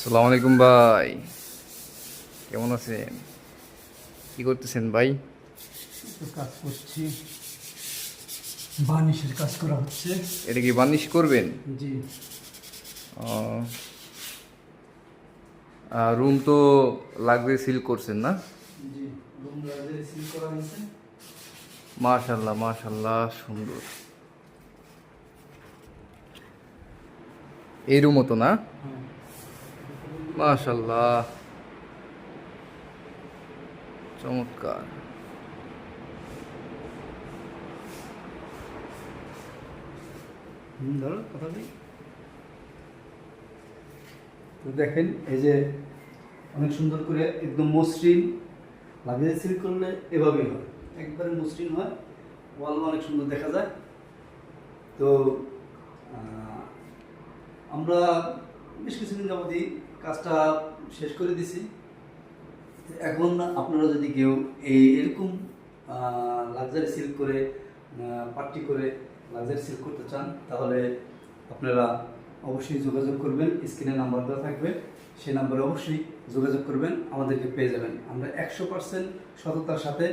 আসসালামু আলাইকুম ভাই, কেমন আছেন? কি করতেছেন ভাই? তো কাজ করছি, বার্নিশের কাজ করা হচ্ছে। এটা কি বার্নিশ করবেন? জি। রুম তো লাগবে, সিল করছেন না? জি, রুম রাজের সিল করা হয়েছে। মাশাল্লাহ মাশাল্লাহ, সুন্দর। এই রুমও তো না? হ্যাঁ, মাশাল্লাহ, চমৎকার। ধরো কথা দিই। তো দেখেন, এই যে অনেক সুন্দর করে একদম মসৃণ লাগিয়ে সিল করলে এভাবেই হয়, একবারে মসৃণ হয়, ওয়ালও অনেক সুন্দর দেখা যায়। তো আমরা বেশ কিছুদিন যাবতই কাজটা শেষ করে দিছি। এখন আপনারা যদি কেউ এরকম লাক্সারি সিল্ক করে পার্টি করে লাক্সারি সিল্ক করতে চান, তাহলে আপনারা অবশ্যই যোগাযোগ করবেন। স্ক্রিনে নাম্বার দেওয়া থাকবে, সেই নাম্বারে অবশ্যই যোগাযোগ করবেন, আমাদেরকে পেয়ে যাবেন। আমরা 100% সততার সাথে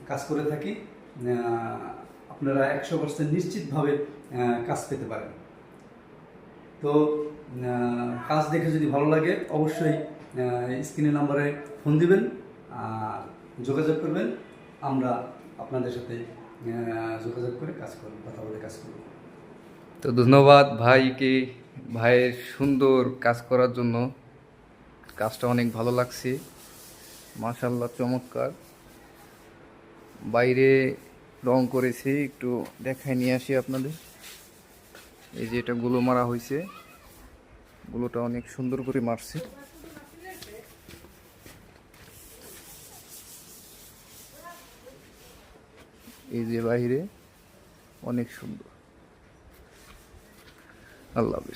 কাজ করে থাকি। আপনারা 100% নিশ্চিতভাবে কাজ পেতে পারেন। তো কাজ দেখে যদি ভালো লাগে, অবশ্যই স্ক্রিনের নাম্বারে ফোন দিবেন আর যোগাযোগ করবেন। আমরা আপনাদের সাথে যোগাযোগ করে কাজ করব, কথা বলে কাজ করব। তো ধন্যবাদ ভাইকে, ভাইয়ের সুন্দর কাজ করার জন্য। কাজটা অনেক ভালো লাগছে, মাশাল্লাহ, চমৎকার। বাইরে রং করেছি, একটু দেখায় নিয়ে আসি আপনাদের। এই যে এটা গুলো মারা হয়েছে, গুলোটা অনেক সুন্দর করে মারছে। এই যে বাইরে অনেক সুন্দর। আল্লাহ হাফেজ।